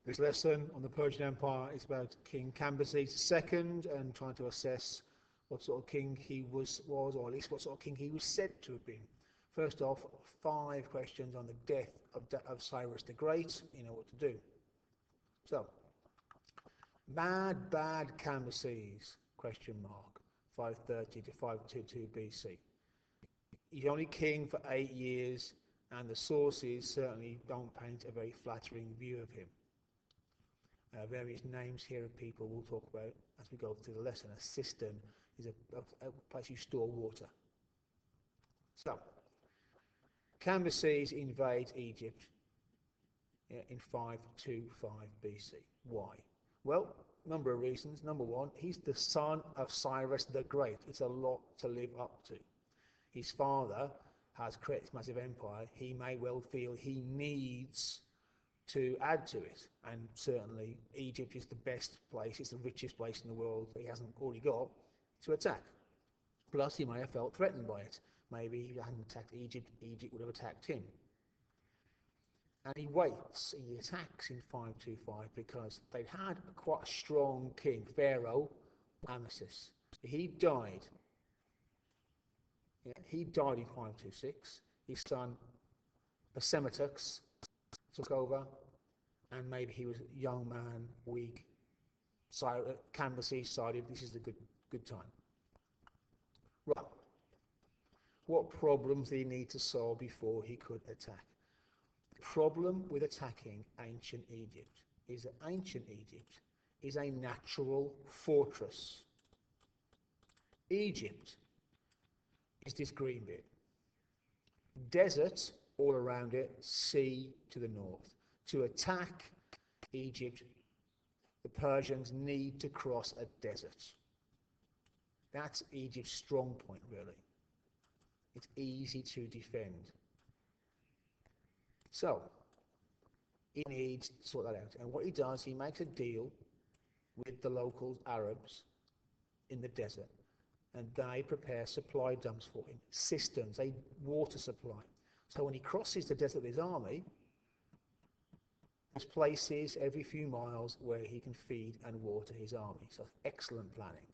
This lesson on the Persian Empire is about King Cambyses II and trying to assess what sort of king he was, or at least what sort of king he was said to have been. First off, 5 questions on the death of Cyrus the Great. You know what to do. So, bad Cambyses, question mark, 530 to 522 BC. He's only king for 8 years, and the sources certainly don't paint a very flattering view of him. Various names here of people we'll talk about as we go through the lesson. A cistern is a place you store water. So, Cambyses invades Egypt in 525 BC. Why? Well, number of reasons. Number one, he's the son of Cyrus the Great. It's a lot to live up to. His father has created this massive empire. He may well feel he needs to add to it, and certainly Egypt is the best place, it's the richest place in the world that he hasn't already got to attack. Plus he may have felt threatened by it. Maybe if he hadn't attacked Egypt, Egypt would have attacked him. And he waits, he attacks in 525 because they'd had quite a strong king, Pharaoh Cambyses. He died in 526. His son Psammetichus took over, and maybe he was a young man, weak. Cambyses decided this is a good time. Right. What problems did he need to solve before he could attack? The problem with attacking ancient Egypt is that ancient Egypt is a natural fortress. Egypt is this green bit. Desert all around it, sea to the north. To attack Egypt, the Persians need to cross a desert. That's Egypt's strong point, really. It's easy to defend. So, he needs to sort that out. And what he does, he makes a deal with the local Arabs in the desert, and they prepare supply dumps for him, cisterns, a water supply. So when he crosses the desert with his army, there's places every few miles where he can feed and water his army. So excellent planning.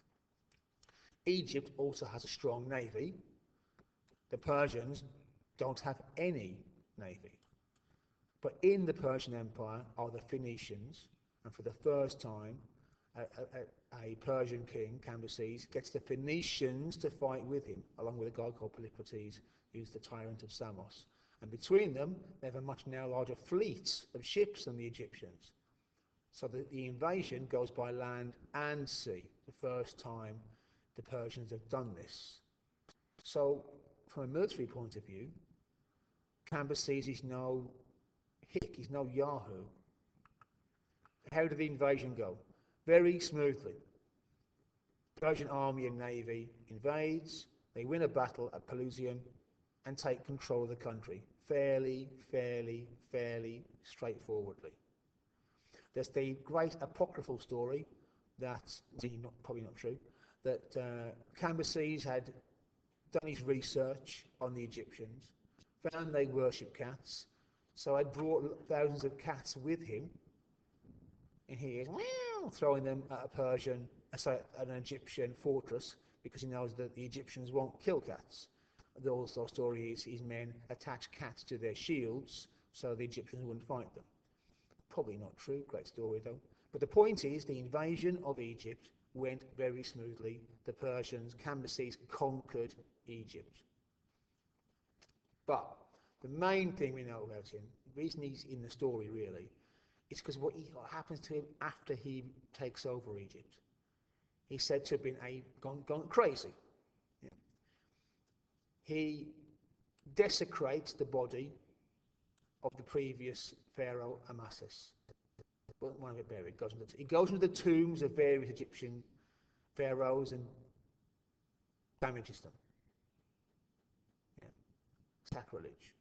Egypt also has a strong navy. The Persians don't have any navy. But in the Persian Empire are the Phoenicians, and for the first time, a Persian king, Cambyses, gets the Phoenicians to fight with him, along with a guy called Polypotes, who's the tyrant of Samos. And between them, they have a much now larger fleet of ships than the Egyptians. So the invasion goes by land and sea, the first time the Persians have done this. So, from a military point of view, Cambyses is no hick, he's no yahoo. How did the invasion go? Very smoothly. The Persian army and navy invades, they win a battle at Pelusium and take control of the country fairly straightforwardly. There's the great apocryphal story that's probably not true, that Cambyses had done his research on the Egyptians, found they worship cats, so had brought thousands of cats with him, and he is throwing them at an Egyptian fortress because he knows that the Egyptians won't kill cats. The also story is his men attach cats to their shields so the Egyptians wouldn't fight them. Probably not true, great story though. But the point is, the invasion of Egypt went very smoothly. The Persians, Cambyses, conquered Egypt. But the main thing we know about him, the reason he's in the story really, is because what happens to him after he takes over Egypt. He's said to have been gone crazy. Yeah. He desecrates the body of the previous pharaoh Amasis. But one of it buried. He goes into the tombs of various Egyptian pharaohs and damages them. Yeah. Sacrilege.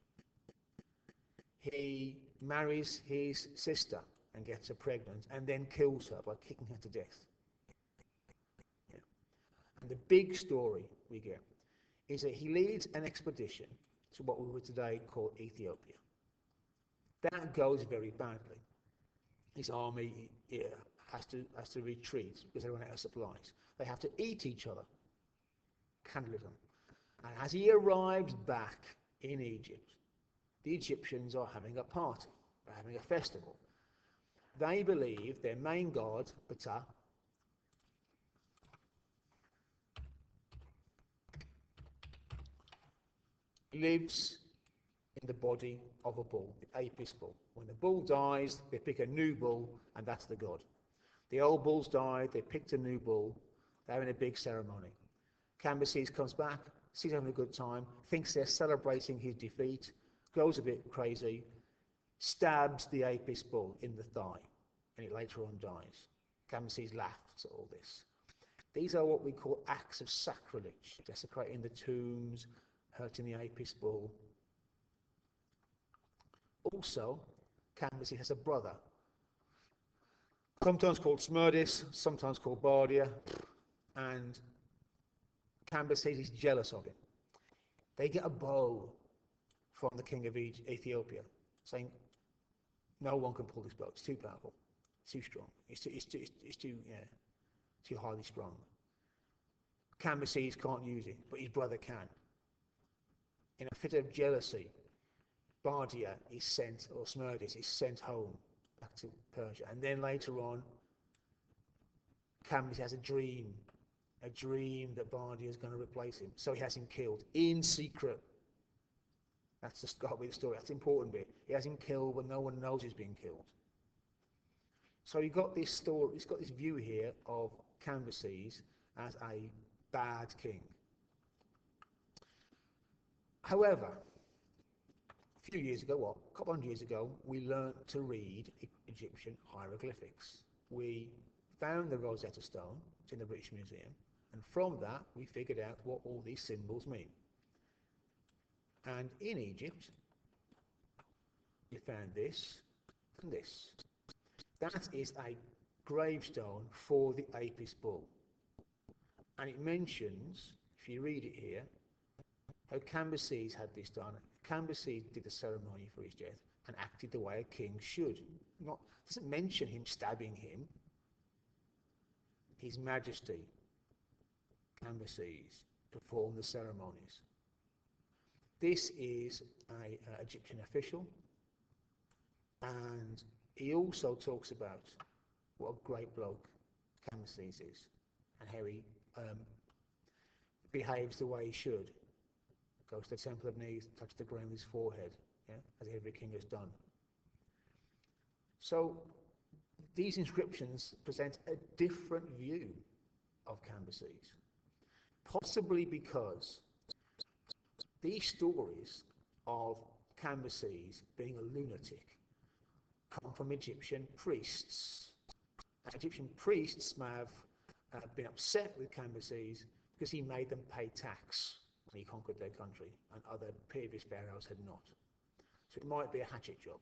He marries his sister and gets her pregnant and then kills her by kicking her to death. Yeah. And the big story we get is that he leads an expedition to what we would today call Ethiopia. That goes very badly. his army has to retreat because they run out of supplies. They have to eat each other. Cannibalism. And as he arrives back in Egypt, the Egyptians are having a party. They're having a festival. They believe their main god, Ptah, lives in the body of a bull, the Apis bull. When the bull dies, they pick a new bull, and that's the god. The old bulls died, they picked a new bull, they're having a big ceremony. Cambyses comes back, sees having a good time, thinks they're celebrating his defeat, goes a bit crazy, stabs the Apis bull in the thigh, and it later on dies. Cambyses laughs at all this. These are what we call acts of sacrilege, desecrating the tombs, hurting the Apis bull. Also, Cambyses has a brother, sometimes called Smerdis, sometimes called Bardia, and Cambyses is jealous of him. They get a bow from the king of Ethiopia, saying, no one can pull this bow, it's too powerful, it's too strong, it's too highly strung. Cambyses can't use it, but his brother can. In a fit of jealousy, Bardia is sent, or Smerdis is sent home back to Persia. And then later on, Cambyses has a dream that Bardia is going to replace him. So he has him killed in secret. That's just got to be the story. That's the important bit. He has him killed, but no one knows he's being killed. So you've got this story. It's got this view here of Cambyses as a bad king. However, a few years ago, a couple hundred years ago, we learnt to read Egyptian hieroglyphics. We found the Rosetta Stone, it's in the British Museum, and from that we figured out what all these symbols mean. And in Egypt, we found this and this. That is a gravestone for the Apis bull. And it mentions, if you read it here, how Cambyses had this done. Cambyses did the ceremony for his death and acted the way a king should. Doesn't mention him stabbing him. His Majesty, Cambyses, performed the ceremonies. This is an Egyptian official, and he also talks about what a great bloke Cambyses is and how he behaves the way he should. Goes to the temple of knees, touches the ground with his forehead, as every king has done. So these inscriptions present a different view of Cambyses, possibly because these stories of Cambyses being a lunatic come from Egyptian priests. And Egyptian priests may have been upset with Cambyses because he made them pay tax when he conquered their country, and other previous pharaohs had not. So it might be a hatchet job.